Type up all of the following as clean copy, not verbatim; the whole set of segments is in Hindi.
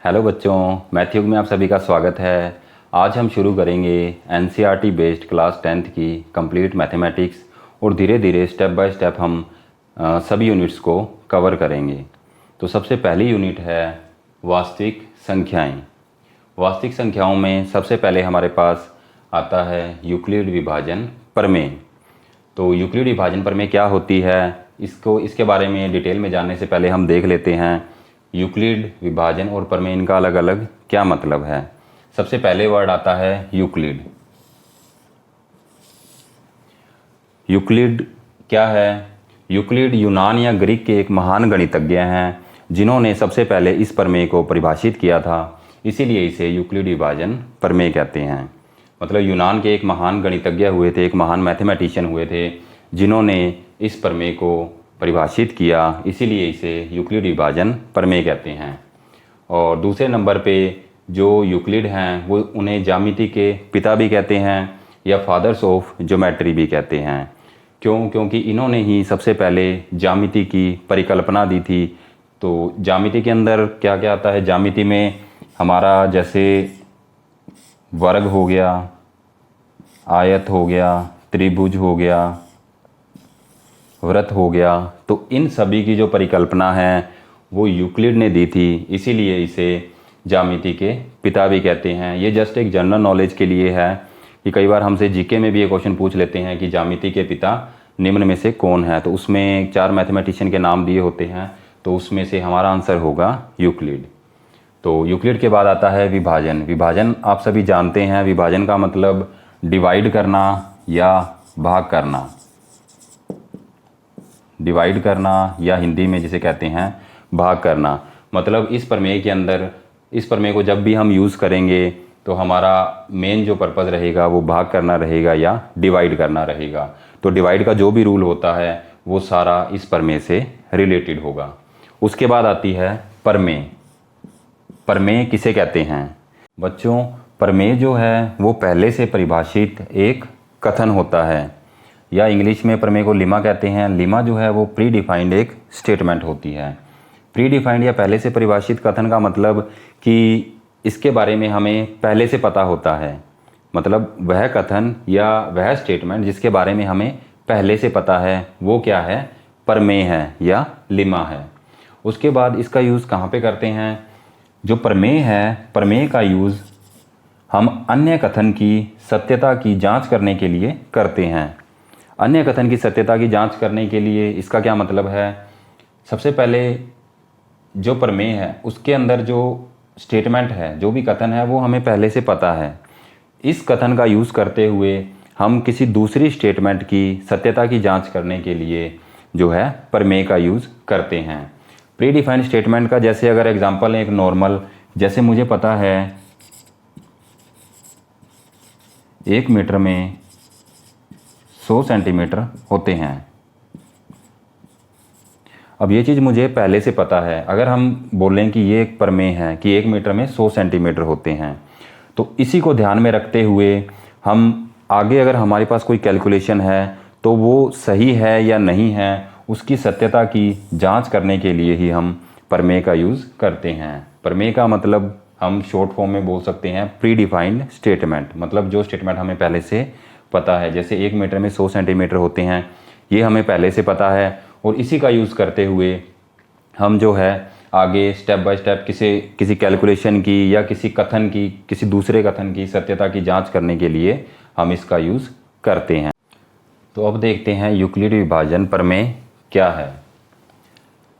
हेलो बच्चों, मैथ्यू में आप सभी का स्वागत है। आज हम शुरू करेंगे एनसीईआरटी बेस्ड क्लास 10th की कंप्लीट मैथमेटिक्स और धीरे धीरे स्टेप बाय स्टेप हम सभी यूनिट्स को कवर करेंगे। तो सबसे पहली यूनिट है वास्तविक संख्याएं। वास्तविक संख्याओं में सबसे पहले हमारे पास आता है यूक्लिड विभाजन प्रमेय। तो यूक्लिड विभाजन प्रमेय क्या होती है, इसके बारे में डिटेल में जानने से पहले हम देख लेते हैं यूक्लिड विभाजन और प्रमेय, इनका अलग अलग क्या मतलब है। सबसे पहले वर्ड आता है यूक्लिड। यूक्लिड क्या है? यूक्लिड यूनान या ग्रीक के एक महान गणितज्ञ हैं जिन्होंने सबसे पहले इस प्रमेय को परिभाषित किया था, इसीलिए इसे यूक्लिड विभाजन प्रमेय कहते हैं। मतलब यूनान के एक महान गणितज्ञ हुए थे, एक महान मैथमेटिशियन हुए थे जिन्होंने इस प्रमेय को परिभाषित किया, इसीलिए इसे यूक्लिड विभाजन प्रमेय कहते हैं। और दूसरे नंबर पे जो यूक्लिड हैं वो उन्हें ज्यामिति के पिता भी कहते हैं या फादर्स ऑफ ज्योमेट्री भी कहते हैं। क्योंकि इन्होंने ही सबसे पहले ज्यामिति की परिकल्पना दी थी। तो ज्यामिति के अंदर क्या क्या आता है? ज्यामिति में हमारा जैसे वर्ग हो गया, आयत हो गया, त्रिभुज हो गया, वृत्त हो गया, तो इन सभी की जो परिकल्पना है वो यूक्लिड ने दी थी, इसीलिए इसे ज्यामिति के पिता भी कहते हैं। ये जस्ट एक जनरल नॉलेज के लिए है कि कई बार हमसे जीके में भी ये क्वेश्चन पूछ लेते हैं कि ज्यामिति के पिता निम्न में से कौन है, तो उसमें 4 मैथमेटिशियन के नाम दिए होते हैं, तो उसमें से हमारा आंसर होगा यूक्लिड। तो यूक्लिड के बाद आता है विभाजन। विभाजन आप सभी जानते हैं, विभाजन का मतलब डिवाइड करना या भाग करना। डिवाइड करना या हिंदी में जिसे कहते हैं भाग करना। मतलब इस प्रमेय के अंदर, इस प्रमेय को जब भी हम यूज़ करेंगे तो हमारा मेन जो पर्पज़ रहेगा वो भाग करना रहेगा या डिवाइड करना रहेगा। तो डिवाइड का जो भी रूल होता है वो सारा इस प्रमेय से रिलेटेड होगा। उसके बाद आती है प्रमेय। प्रमेय किसे कहते हैं बच्चों? प्रमेय जो है वो पहले से परिभाषित एक कथन होता है, या इंग्लिश में प्रमेय को लिमा कहते हैं। लिमा जो है वो प्री डिफाइंड एक स्टेटमेंट होती है। प्री डिफाइंड या पहले से परिभाषित कथन का मतलब कि इसके बारे में हमें पहले से पता होता है। मतलब वह कथन या वह स्टेटमेंट जिसके बारे में हमें पहले से पता है वो क्या है? प्रमेय है या लिमा है। उसके बाद इसका यूज़ कहाँ पे करते हैं? जो प्रमेय है, प्रमेय का यूज़ हम अन्य कथन की सत्यता की जांच करने के लिए करते हैं। अन्य कथन की सत्यता की जांच करने के लिए इसका क्या मतलब है? सबसे पहले जो प्रमेय है उसके अंदर जो स्टेटमेंट है, जो भी कथन है वो हमें पहले से पता है। इस कथन का यूज़ करते हुए हम किसी दूसरी स्टेटमेंट की सत्यता की जांच करने के लिए जो है प्रमेय का यूज़ करते हैं। प्री डिफाइंड स्टेटमेंट का जैसे अगर एग्जांपल है एक नॉर्मल, जैसे मुझे पता है 1 मीटर में 100 सेंटीमीटर होते हैं। अब ये चीज़ मुझे पहले से पता है। अगर हम बोलें कि ये एक प्रमेय है कि 1 मीटर में 100 सेंटीमीटर होते हैं, तो इसी को ध्यान में रखते हुए हम आगे अगर हमारे पास कोई कैलकुलेशन है तो वो सही है या नहीं है, उसकी सत्यता की जांच करने के लिए ही हम प्रमेय का यूज़ करते हैं। प्रमेय का मतलब हम शॉर्ट फॉर्म में बोल सकते हैं प्री डिफाइंड स्टेटमेंट। मतलब जो स्टेटमेंट हमें पहले से पता है, जैसे 1 मीटर में 100 सेंटीमीटर होते हैं, ये हमें पहले से पता है और इसी का यूज़ करते हुए हम जो है आगे स्टेप बाय स्टेप किसी कैलकुलेशन की या किसी कथन की, किसी दूसरे कथन की सत्यता की जांच करने के लिए हम इसका यूज़ करते हैं। तो अब देखते हैं यूक्लिड विभाजन प्रमेय क्या है।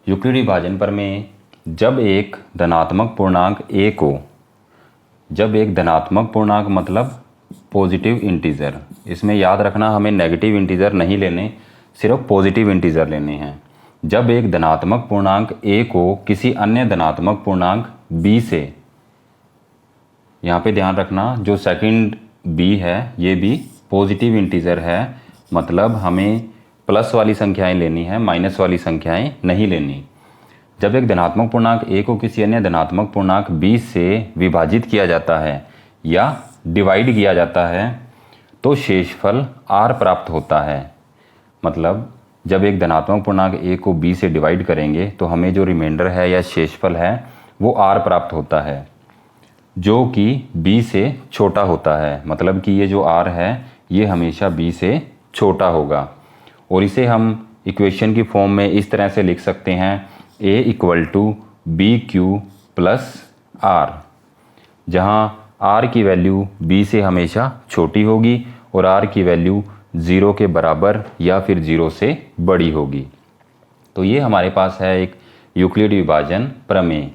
यूक्लिड विभाजन प्रमेय जब एक धनात्मक पूर्णांक a को, जब एक धनात्मक पूर्णांक मतलब पॉजिटिव इंटीजर, इसमें याद रखना हमें नेगेटिव इंटीजर नहीं लेने, सिर्फ पॉजिटिव इंटीजर लेने हैं। जब एक धनात्मक पूर्णांक a को किसी अन्य धनात्मक पूर्णांक b से, यहाँ पे ध्यान रखना जो सेकंड b है ये भी पॉजिटिव इंटीजर है, मतलब हमें प्लस वाली संख्याएं लेनी है, माइनस वाली संख्याएं नहीं लेनी। जब एक धनात्मक पूर्णांक a को किसी अन्य धनात्मक पूर्णांक b से विभाजित किया जाता है या डिवाइड किया जाता है तो शेषफल r प्राप्त होता है। मतलब जब एक धनात्मक पूर्णांक a को b से डिवाइड करेंगे तो हमें जो रिमाइंडर है या शेषफल है वो r प्राप्त होता है जो कि b से छोटा होता है। मतलब कि ये जो r है ये हमेशा b से छोटा होगा। और इसे हम इक्वेशन की फॉर्म में इस तरह से लिख सकते हैं a equal to B Q plus R, जहाँ r की वैल्यू b से हमेशा छोटी होगी और r की वैल्यू 0 के बराबर या फिर 0 से बड़ी होगी। तो ये हमारे पास है एक यूक्लिड विभाजन प्रमेय।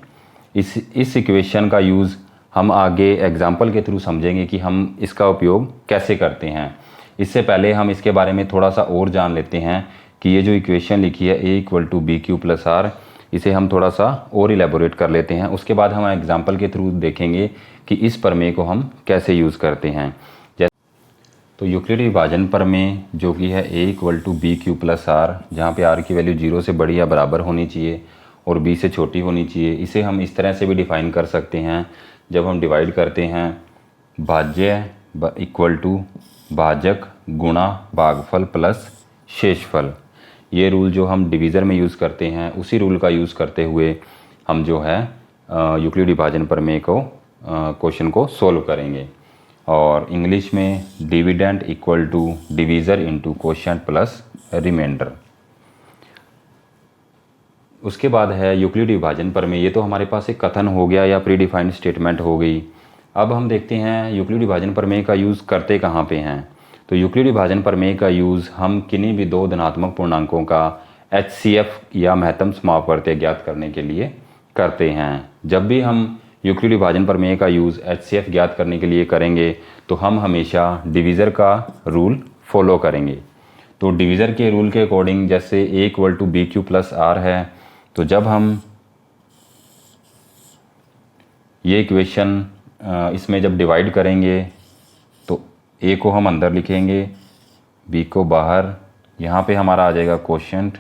इस इक्वेशन का यूज़ हम आगे एग्जाम्पल के थ्रू समझेंगे कि हम इसका उपयोग कैसे करते हैं। इससे पहले हम इसके बारे में थोड़ा सा और जान लेते हैं कि ये जो इक्वेशन लिखी है a equal to B Q plus R, इसे हम थोड़ा सा और इलेबोरेट कर लेते हैं। उसके बाद हम एग्जाम्पल के थ्रू देखेंगे कि इस प्रमेय को हम कैसे यूज़ करते हैं। तो यूक्लिड विभाजन प्रमेय जो कि है a equal to B Q plus R, जहाँ पे r की वैल्यू 0 से बड़ी या बराबर होनी चाहिए और b से छोटी होनी चाहिए, इसे हम इस तरह से भी डिफ़ाइन कर सकते हैं। जब हम डिवाइड करते हैं भाज्य इक्वल टू भाजक गुणा भागफल प्लस शेषफल, ये रूल जो हम डिवीज़र में यूज़ करते हैं उसी रूल का यूज़ करते हुए हम जो है यूक्लिड विभाजन प्रमेय को क्वेश्चन को सोल्व करेंगे। और इंग्लिश में dividend equal to divisor into quotient plus remainder. उसके बाद है यूक्लिड विभाजन प्रमेय। ये तो हमारे पास एक कथन हो गया या प्री डिफाइंड स्टेटमेंट हो गई। अब हम देखते हैं यूक्लिड विभाजन प्रमेय का यूज़ करते कहाँ पे हैं। तो यूक्लिड विभाजन प्रमेय का यूज़ हम किन्हीं भी दो धनात्मक पूर्णांकों का HCF या महत्तम समापवर्ती ज्ञात करने के लिए करते हैं। जब भी हम यूक्लिड विभाजन प्रमेय का यूज़ HCF ज्ञात करने के लिए करेंगे तो हम हमेशा डिवीज़र का रूल फॉलो करेंगे। तो डिवीज़र के रूल के अकॉर्डिंग जैसे a equal to B Q plus R है, तो जब हम ये इक्वेशन इसमें जब डिवाइड करेंगे तो a को हम अंदर लिखेंगे, b को बाहर, यहाँ पे हमारा आ जाएगा क्वोशिएंट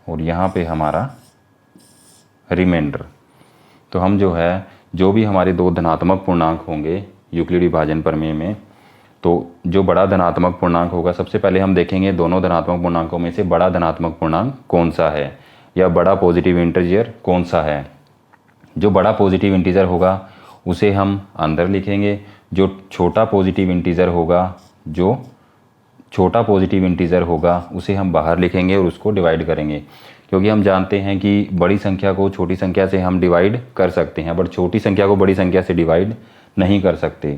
और यहाँ पे हमारा रिमाइंडर। तो हम जो है जो भी हमारे दो धनात्मक पूर्णांक होंगे यूक्लिड विभाजन प्रमेय में, तो जो बड़ा धनात्मक पूर्णांक होगा, सबसे पहले हम देखेंगे दोनों धनात्मक पूर्णांकों में से बड़ा धनात्मक पूर्णांक कौन सा है या बड़ा पॉजिटिव इंटीजर कौन सा है। जो बड़ा पॉजिटिव इंटीजर होगा उसे हम अंदर लिखेंगे, जो छोटा पॉजिटिव इंटीजर होगा उसे हम बाहर लिखेंगे और उसको डिवाइड करेंगे। क्योंकि हम जानते हैं कि बड़ी संख्या को छोटी संख्या से हम डिवाइड कर सकते हैं बट छोटी संख्या को बड़ी संख्या से डिवाइड नहीं कर सकते।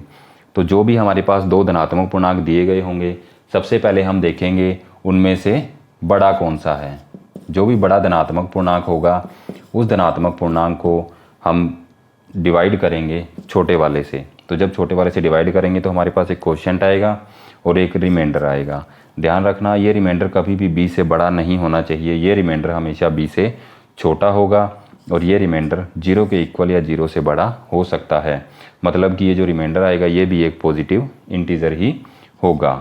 तो जो भी हमारे पास दो धनात्मक पूर्णांक दिए गए होंगे, सबसे पहले हम देखेंगे उनमें से बड़ा कौन सा है। जो भी बड़ा धनात्मक पूर्णांक होगा उस धनात्मक पूर्णांक को हम डिवाइड करेंगे छोटे वाले से। तो जब छोटे वाले से डिवाइड करेंगे तो हमारे पास एक क्वोशिएंट आएगा और एक रिमाइंडर आएगा। ध्यान रखना, ये रिमाइंडर कभी भी b से बड़ा नहीं होना चाहिए, ये रिमाइंडर हमेशा b से छोटा होगा और ये रिमाइंडर 0 के इक्वल या 0 से बड़ा हो सकता है। मतलब कि ये जो रिमाइंडर आएगा ये भी एक पॉजिटिव इंटीजर ही होगा।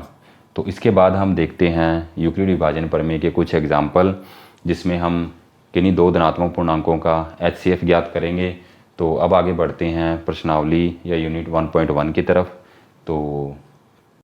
तो इसके बाद हम देखते हैं यूक्लिड विभाजन प्रमेय के कुछ एग्जाम्पल, जिसमें हम किन्हीं दो धनात्मक पूर्णांकों का HCF ज्ञात करेंगे। तो अब आगे बढ़ते हैं प्रश्नावली या यूनिट 1.1 की तरफ। तो